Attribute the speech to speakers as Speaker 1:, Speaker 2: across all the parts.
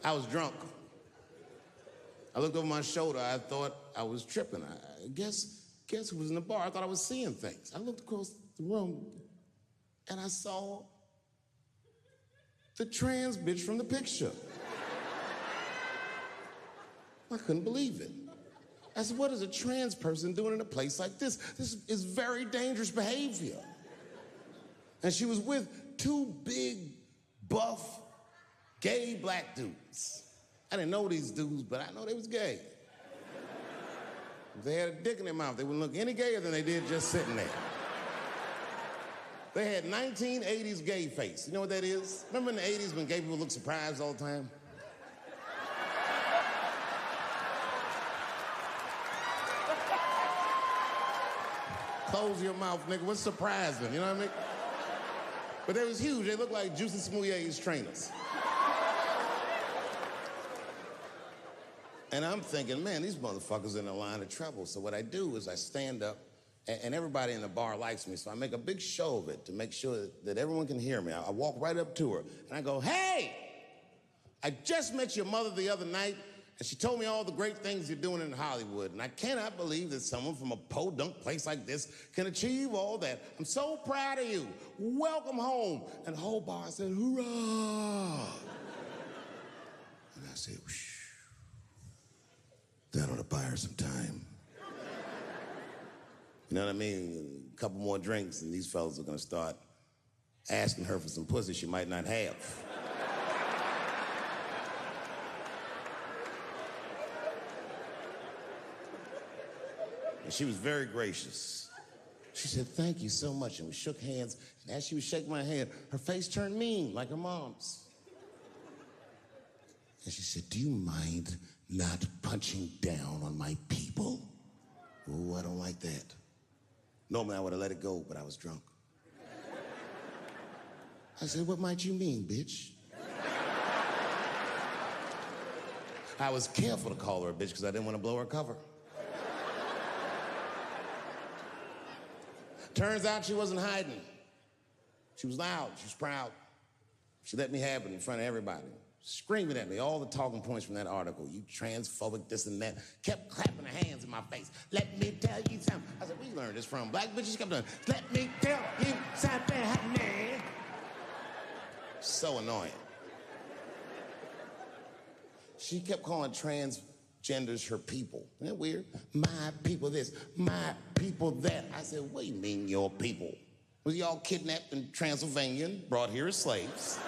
Speaker 1: I was drunk. I looked over my shoulder. I thought I was tripping. I guess who was in the bar? I thought I was seeing things. I looked across the room, and I saw the trans bitch from the picture. I couldn't believe it. I said, what is a trans person doing in a place like this? This is very dangerous behavior. And she was with two big, buff, gay black dudes. I didn't know these dudes, but I know they was gay. If they had a dick in their mouth, they wouldn't look any gayer than they did just sitting there. They had 1980s gay face. You know what that is? Remember in the 80s when gay people looked surprised all the time? Close your mouth, nigga. What's surprising? You know what I mean? But they was huge. They looked like Juicy Smouillet's trainers. And I'm thinking, man, these motherfuckers in a line of trouble. So what I do is I stand up, and everybody in the bar likes me, so I make a big show of it to make sure that everyone can hear me. I walk right up to her, and I go, hey, I just met your mother the other night, and she told me all the great things you're doing in Hollywood, and I cannot believe that someone from a podunk place like this can achieve all that. I'm so proud of you. Welcome home. And the whole bar said, hoorah. And I said, whoosh. That ought to buy her some time. You know what I mean? A couple more drinks and these fellas are gonna start asking her for some pussy she might not have. And she was very gracious. She said, thank you so much, and we shook hands, and as she was shaking my hand, her face turned mean, like her mom's. And she said, do you mind not punching down on my people? Oh, I don't like that. Normally I would have let it go, but I was drunk. I said, what might you mean, bitch? I was careful to call her a bitch because I didn't want to blow her cover. Turns out she wasn't hiding. She was loud, she was proud. She let me have it in front of everybody. Screaming at me, all the talking points from that article. You transphobic, this and that. Kept clapping her hands in my face. Let me tell you something. I said, where you learned this from? Black bitches kept doing, let me tell you something, honey. So annoying. She kept calling transgenders her people. Isn't that weird? My people this, my people that. I said, what do you mean your people? Was y'all kidnapped in Transylvania and brought here as slaves?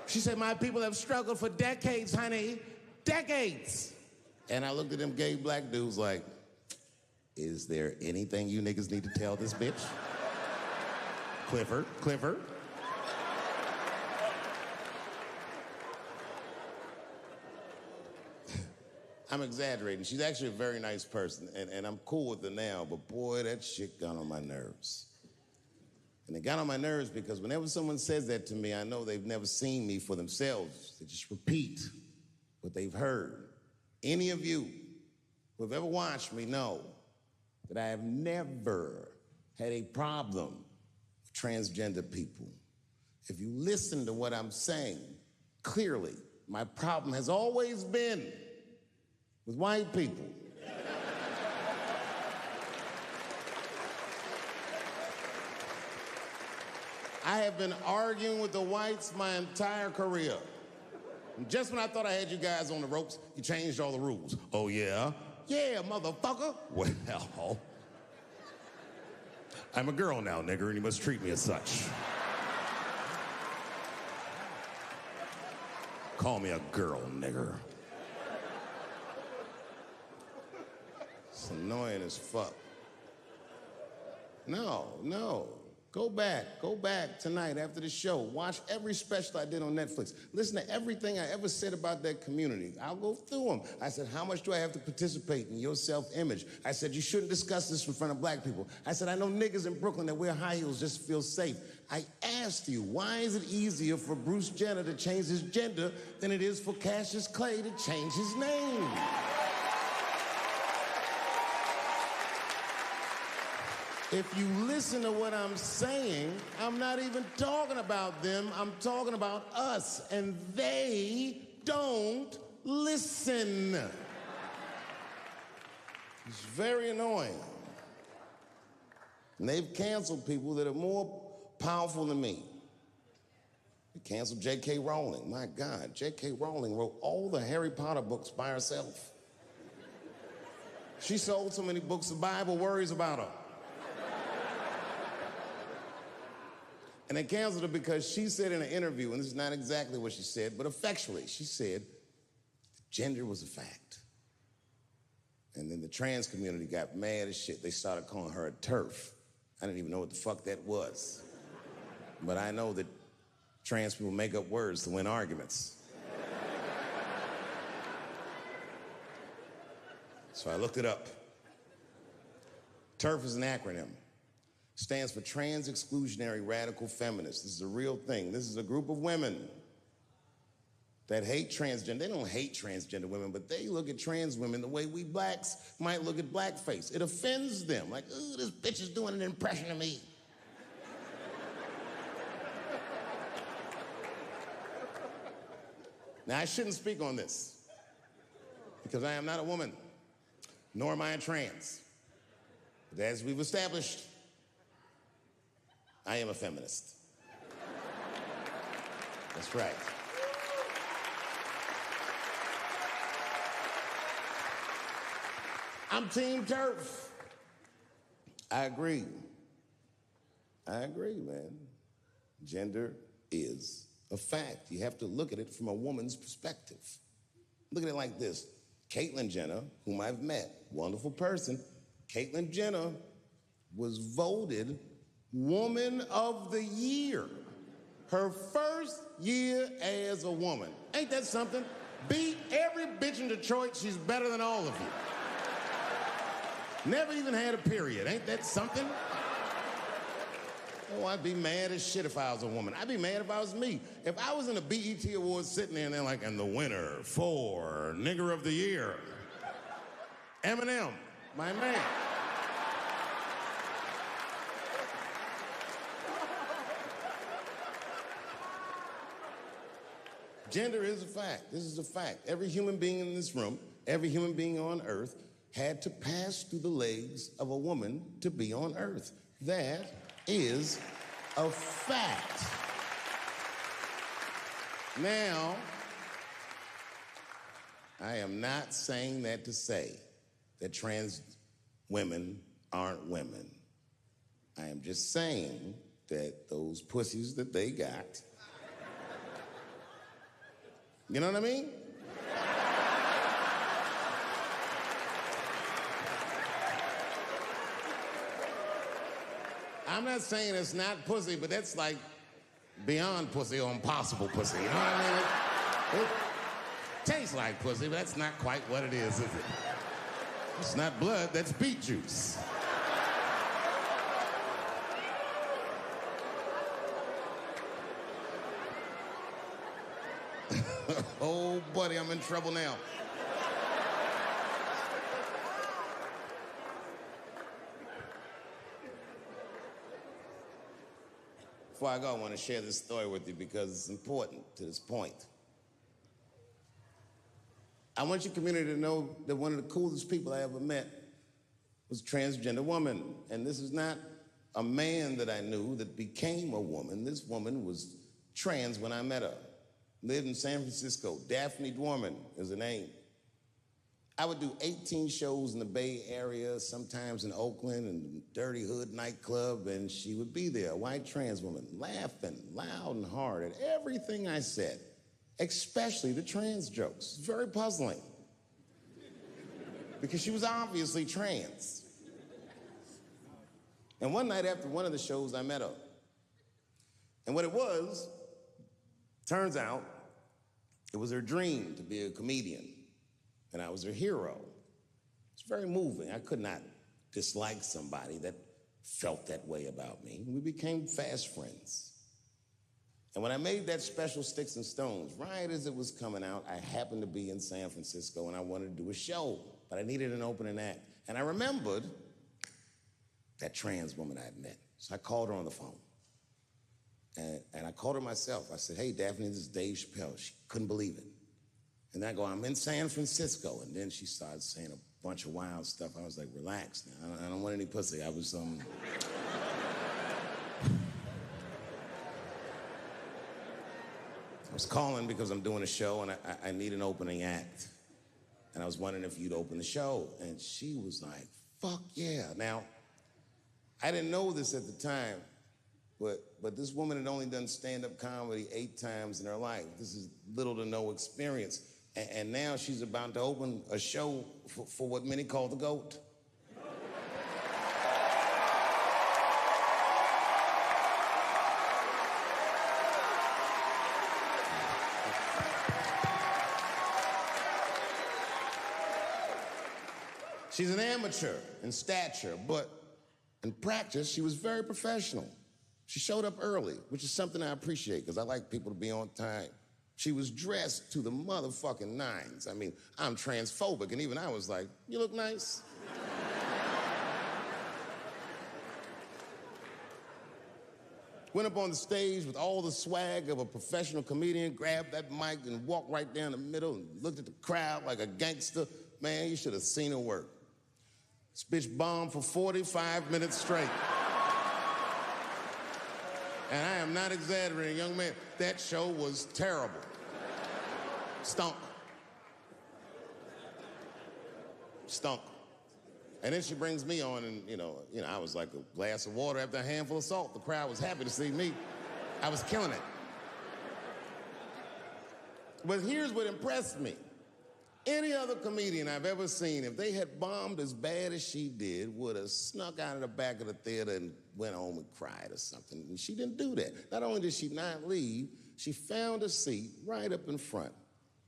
Speaker 1: She said, my people have struggled for decades, honey. Decades. And I looked at them gay black dudes like, is there anything you niggas need to tell this bitch? Clifford. I'm exaggerating. She's actually a very nice person, and I'm cool with her now, but boy, that shit got on my nerves. And it got on my nerves because whenever someone says that to me, I know they've never seen me for themselves. They just repeat what they've heard. Any of you who have ever watched me know that I have never had a problem with transgender people. If you listen to what I'm saying, clearly, my problem has always been with white people. I have been arguing with the whites my entire career. And just when I thought I had you guys on the ropes, you changed all the rules. Oh, yeah? Yeah, motherfucker. Well, I'm a girl now, nigger, and you must treat me as such. Call me a girl, nigger. It's annoying as fuck. No. Go back tonight after the show. Watch every special I did on Netflix. Listen to everything I ever said about that community. I'll go through them. I said, how much do I have to participate in your self-image? I said, you shouldn't discuss this in front of black people. I said, I know niggas in Brooklyn that wear high heels just to feel safe. I asked you, why is it easier for Bruce Jenner to change his gender than it is for Cassius Clay to change his name? If you listen to what I'm saying, I'm not even talking about them, I'm talking about us, and they don't listen. It's very annoying. And they've canceled people that are more powerful than me. They canceled J.K. Rowling. My God, J.K. Rowling wrote all the Harry Potter books by herself. She sold so many books, the Bible worries about her. And they canceled her because she said in an interview, and this is not exactly what she said, but effectually, she said gender was a fact. And then the trans community got mad as shit. They started calling her a TERF. I didn't even know what the fuck that was. But I know that trans people make up words to win arguments. So I looked it up. TERF is an acronym. Stands for Trans Exclusionary Radical Feminists. This is a real thing. This is a group of women that hate transgender. They don't hate transgender women, but they look at trans women the way we blacks might look at blackface. It offends them. Like, ooh, this bitch is doing an impression of me. Now, I shouldn't speak on this because I am not a woman, nor am I a trans. But as we've established, I am a feminist. That's right. I'm Team TERF. I agree. I agree, man. Gender is a fact. You have to look at it from a woman's perspective. Look at it like this. Caitlyn Jenner, whom I've met, wonderful person, Caitlyn Jenner was voted Woman of the Year. Her first year as a woman. Ain't that something? Beat every bitch in Detroit, she's better than all of you. Never even had a period. Ain't that something? Oh, I'd be mad as shit if I was a woman. I'd be mad if I was me. If I was in a BET Awards sitting there and they're like, and the winner for Nigger of the Year, Eminem, my man. Gender is a fact. This is a fact. Every human being in this room, every human being on earth had to pass through the legs of a woman to be on earth. That is a fact. Now, I am not saying that to say that trans women aren't women. I am just saying that those pussies that they got, you know what I mean? I'm not saying it's not pussy, but that's like beyond pussy or impossible pussy. You know what I mean? It tastes like pussy, but that's not quite what it is it? It's not blood, that's beet juice. Oh, buddy, I'm in trouble now. Before I go, I want to share this story with you because it's important to this point. I want your community to know that one of the coolest people I ever met was a transgender woman. And this is not a man that I knew that became a woman. This woman was trans when I met her. Lived in San Francisco. Daphne Dorman is her name. I would do 18 shows in the Bay Area, sometimes in Oakland and Dirty Hood nightclub, and she would be there, a white trans woman, laughing loud and hard at everything I said, especially the trans jokes. It's very puzzling. Because she was obviously trans. And one night after one of the shows, I met her. And what it was, turns out, it was her dream to be a comedian. And I was her hero. It's very moving. I could not dislike somebody that felt that way about me. We became fast friends. And when I made that special Sticks and Stones, right as it was coming out, I happened to be in San Francisco and I wanted to do a show, but I needed an opening act. And I remembered that trans woman I'd met. So I called her on the phone. And I called her myself. I said, hey, Daphne, this is Dave Chappelle. She couldn't believe it. And then I go, I'm in San Francisco. And then she started saying a bunch of wild stuff. I was like, relax now. I don't want any pussy. I was, I was calling because I'm doing a show and I need an opening act. And I was wondering if you'd open the show. And she was like, fuck yeah. Now, I didn't know this at the time, but this woman had only done stand-up comedy 8 times in her life. This is little to no experience. And now she's about to open a show for what many call the GOAT. She's an amateur in stature, but in practice, she was very professional. She showed up early, which is something I appreciate, because I like people to be on time. She was dressed to the motherfucking nines. I mean, I'm transphobic, and even I was like, you look nice. Went up on the stage with all the swag of a professional comedian, grabbed that mic and walked right down the middle and looked at the crowd like a gangster. Man, you should have seen her work. This bitch bombed for 45 minutes straight. And I am not exaggerating, young man. That show was terrible. Stunk. Stunk. And then she brings me on, and you know, I was like a glass of water after a handful of salt. The crowd was happy to see me. I was killing it. But here's what impressed me. Any other comedian I've ever seen, if they had bombed as bad as she did, would have snuck out of the back of the theater and went home and cried or something. And she didn't do that. Not only did she not leave, she found a seat right up in front.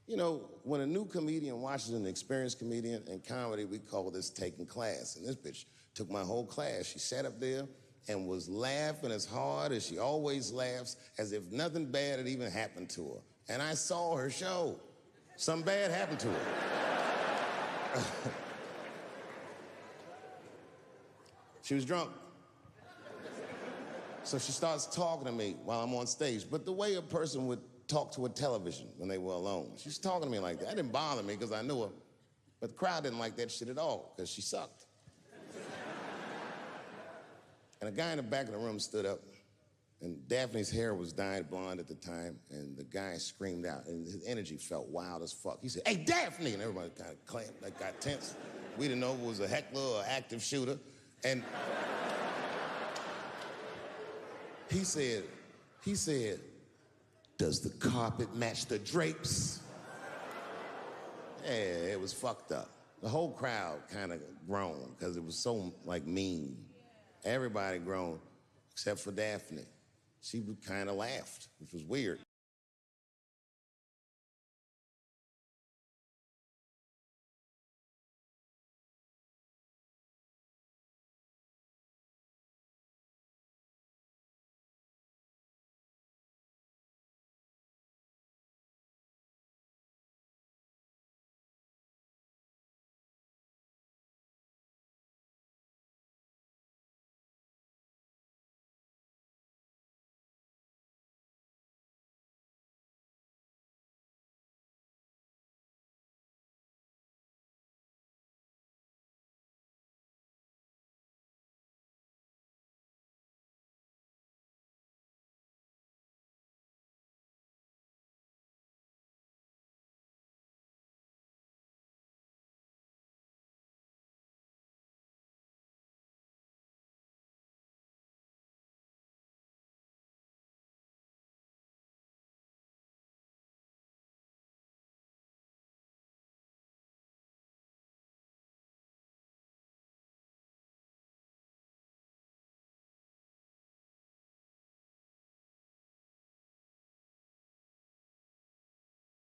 Speaker 1: You know, when a new comedian watches an experienced comedian in comedy, we call this taking class. And this bitch took my whole class. She sat up there and was laughing as hard as she always laughs, as if nothing bad had even happened to her. And I saw her show. Something bad happened to her. She was drunk. So she starts talking to me while I'm on stage, but the way a person would talk to a television when they were alone. She's talking to me like that. That didn't bother me because I knew her, but the crowd didn't like that shit at all because she sucked. And a guy in the back of the room stood up, and Daphne's hair was dyed blonde at the time, and the guy screamed out, and his energy felt wild as fuck. He said, hey, Daphne! And everybody kind of clamped, like got tense. We didn't know if it was a heckler or active shooter. And he said, does the carpet match the drapes? Yeah, it was fucked up. The whole crowd kind of groaned, because it was so, like, mean. Everybody groaned, except for Daphne. She kind of laughed, which was weird.